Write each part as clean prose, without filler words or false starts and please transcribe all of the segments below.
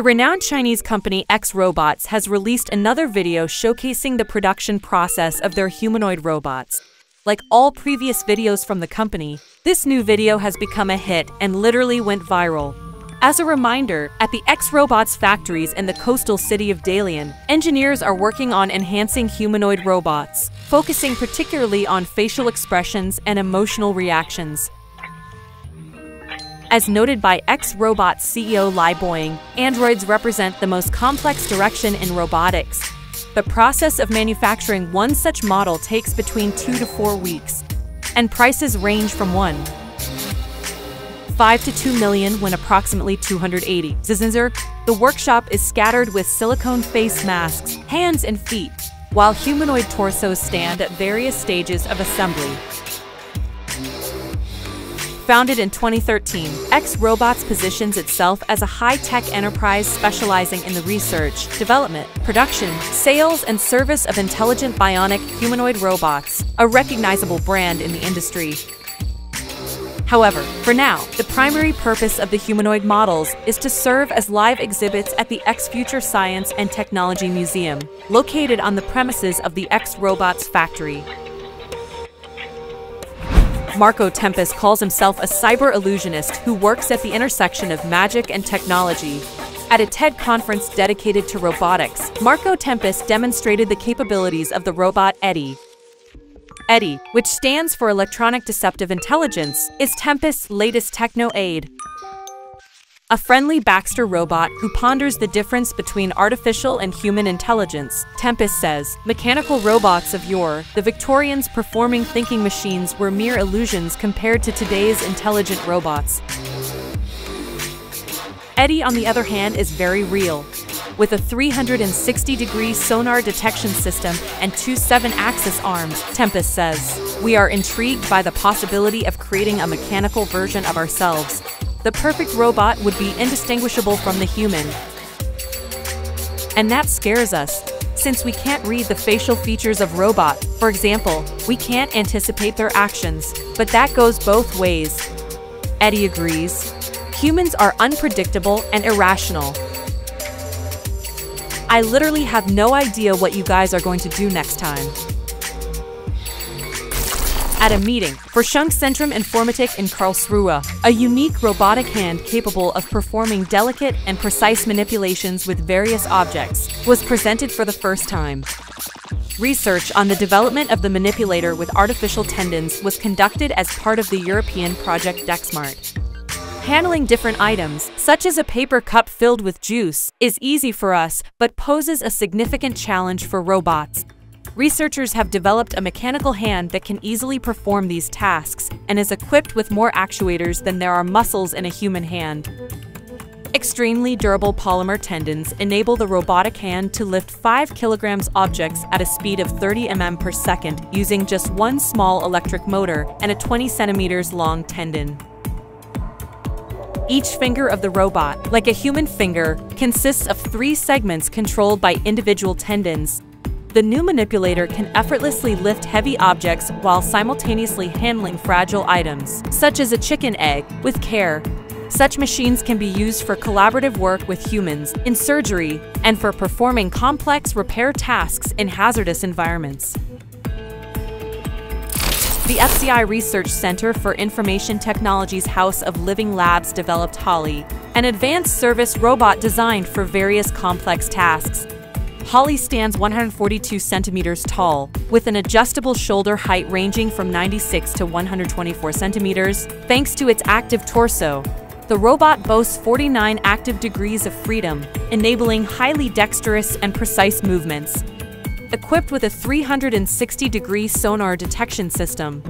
The renowned Chinese company X Robots has released another video showcasing the production process of their humanoid robots. Like all previous videos from the company, this new video has become a hit and literally went viral. As a reminder, at the X Robots factories in the coastal city of Dalian, engineers are working on enhancing humanoid robots, focusing particularly on facial expressions and emotional reactions. As noted by X Robots CEO Li Boying, androids represent the most complex direction in robotics. The process of manufacturing one such model takes between 2 to 4 weeks, and prices range from $1.5 to $2 million when approximately 280. The workshop is scattered with silicone face masks, hands and feet, while humanoid torsos stand at various stages of assembly. Founded in 2013, X Robots positions itself as a high-tech enterprise specializing in the research, development, production, sales, and service of intelligent bionic humanoid robots, a recognizable brand in the industry. However, for now, the primary purpose of the humanoid models is to serve as live exhibits at the X Future Science and Technology Museum, located on the premises of the X Robots factory. Marco Tempest calls himself a cyber illusionist who works at the intersection of magic and technology. At a TED conference dedicated to robotics, Marco Tempest demonstrated the capabilities of the robot EDI. EDI, which stands for Electronic Deceptive Intelligence, is Tempest's latest techno aid. A friendly Baxter robot who ponders the difference between artificial and human intelligence. Tempest says, "Mechanical robots of yore, the Victorians performing thinking machines were mere illusions compared to today's intelligent robots." EDI, on the other hand, is very real. With a 360-degree sonar detection system and 2 7-axis arms, Tempest says, "We are intrigued by the possibility of creating a mechanical version of ourselves. The perfect robot would be indistinguishable from the human. And that scares us, since we can't read the facial features of robot. For example, we can't anticipate their actions, but that goes both ways." EDI agrees. "Humans are unpredictable and irrational. I literally have no idea what you guys are going to do next time." At a meeting for Forschungszentrum Informatik in Karlsruhe, a unique robotic hand capable of performing delicate and precise manipulations with various objects was presented for the first time. Research on the development of the manipulator with artificial tendons was conducted as part of the European project DexSmart. Handling different items, such as a paper cup filled with juice, is easy for us but poses a significant challenge for robots. Researchers have developed a mechanical hand that can easily perform these tasks and is equipped with more actuators than there are muscles in a human hand. Extremely durable polymer tendons enable the robotic hand to lift 5 kilograms objects at a speed of 30 mm per second using just one small electric motor and a 20 centimeters long tendon. Each finger of the robot, like a human finger, consists of 3 segments controlled by individual tendons. The new manipulator can effortlessly lift heavy objects while simultaneously handling fragile items, such as a chicken egg, with care. Such machines can be used for collaborative work with humans, in surgery, and for performing complex repair tasks in hazardous environments. The FCI Research Center for Information Technology's House of Living Labs developed Holly, an advanced service robot designed for various complex tasks. Holly stands 142 centimeters tall, with an adjustable shoulder height ranging from 96 to 124 centimeters, thanks to its active torso. The robot boasts 49 active degrees of freedom, enabling highly dexterous and precise movements. Equipped with a 360-degree sonar detection system,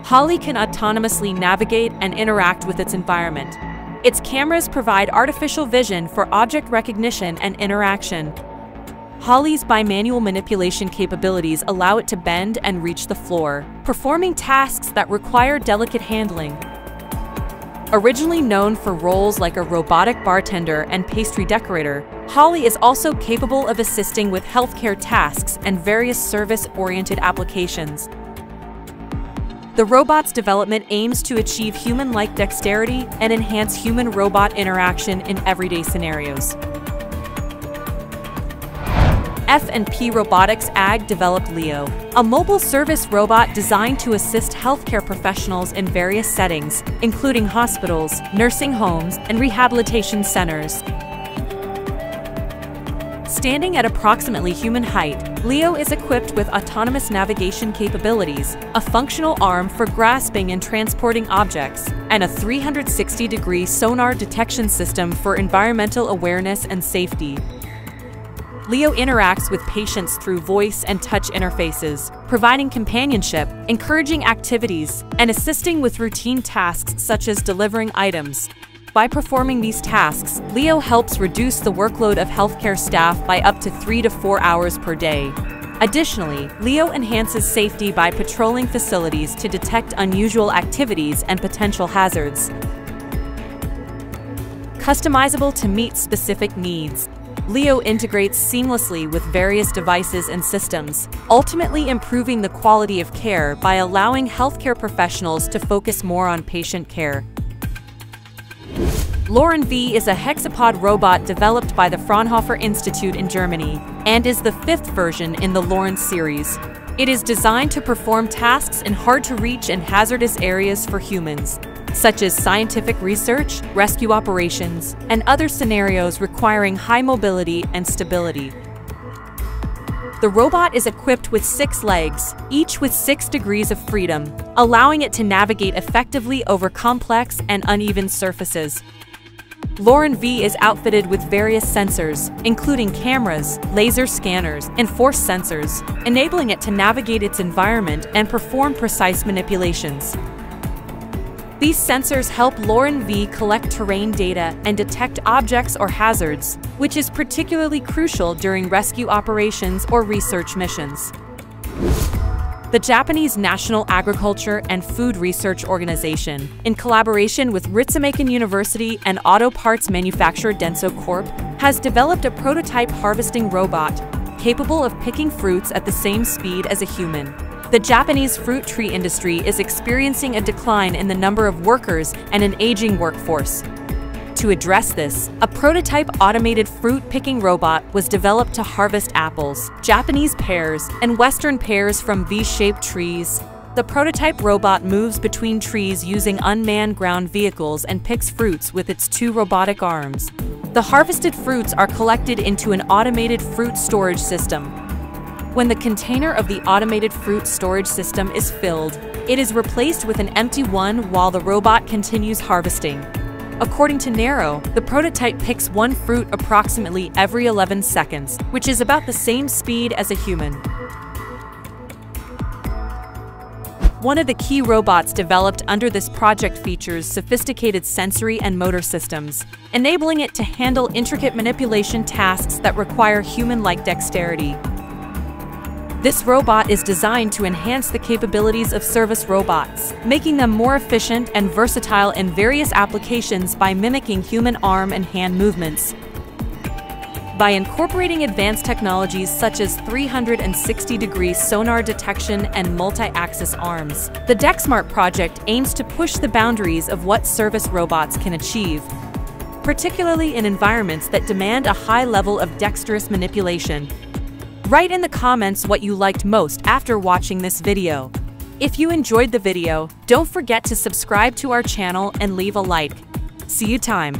Holly can autonomously navigate and interact with its environment. Its cameras provide artificial vision for object recognition and interaction. Holly's bimanual manipulation capabilities allow it to bend and reach the floor, performing tasks that require delicate handling. Originally known for roles like a robotic bartender and pastry decorator, Holly is also capable of assisting with healthcare tasks and various service-oriented applications. The robot's development aims to achieve human-like dexterity and enhance human-robot interaction in everyday scenarios. F&P Robotics AG developed Leo, a mobile service robot designed to assist healthcare professionals in various settings, including hospitals, nursing homes, and rehabilitation centers. Standing at approximately human height, Leo is equipped with autonomous navigation capabilities, a functional arm for grasping and transporting objects, and a 360-degree sonar detection system for environmental awareness and safety. Leo interacts with patients through voice and touch interfaces, providing companionship, encouraging activities, and assisting with routine tasks such as delivering items. By performing these tasks, Leo helps reduce the workload of healthcare staff by up to 3 to 4 hours per day. Additionally, Leo enhances safety by patrolling facilities to detect unusual activities and potential hazards. Customizable to meet specific needs, Leo integrates seamlessly with various devices and systems, ultimately improving the quality of care by allowing healthcare professionals to focus more on patient care. Lauren V is a hexapod robot developed by the Fraunhofer Institute in Germany and is the fifth version in the Lauren series. It is designed to perform tasks in hard-to-reach and hazardous areas for humans, such as scientific research, rescue operations, and other scenarios requiring high mobility and stability. The robot is equipped with 6 legs, each with 6 degrees of freedom, allowing it to navigate effectively over complex and uneven surfaces. Lauren V is outfitted with various sensors, including cameras, laser scanners, and force sensors, enabling it to navigate its environment and perform precise manipulations. These sensors help Lauren V collect terrain data and detect objects or hazards, which is particularly crucial during rescue operations or research missions. The Japanese National Agriculture and Food Research Organization, in collaboration with Ritsumeikan University and auto parts manufacturer Denso Corp, has developed a prototype harvesting robot capable of picking fruits at the same speed as a human. The Japanese fruit tree industry is experiencing a decline in the number of workers and an aging workforce. To address this, a prototype automated fruit-picking robot was developed to harvest apples, Japanese pears, and Western pears from V-shaped trees. The prototype robot moves between trees using unmanned ground vehicles and picks fruits with its 2 robotic arms. The harvested fruits are collected into an automated fruit storage system. When the container of the automated fruit storage system is filled, it is replaced with an empty one while the robot continues harvesting. According to Nero, the prototype picks 1 fruit approximately every 11 seconds, which is about the same speed as a human. One of the key robots developed under this project features sophisticated sensory and motor systems, enabling it to handle intricate manipulation tasks that require human-like dexterity. This robot is designed to enhance the capabilities of service robots, making them more efficient and versatile in various applications by mimicking human arm and hand movements. By incorporating advanced technologies such as 360-degree sonar detection and multi-axis arms, the DexSmart project aims to push the boundaries of what service robots can achieve, particularly in environments that demand a high level of dexterous manipulation. Write in the comments what you liked most after watching this video. If you enjoyed the video, don't forget to subscribe to our channel and leave a like. See you time.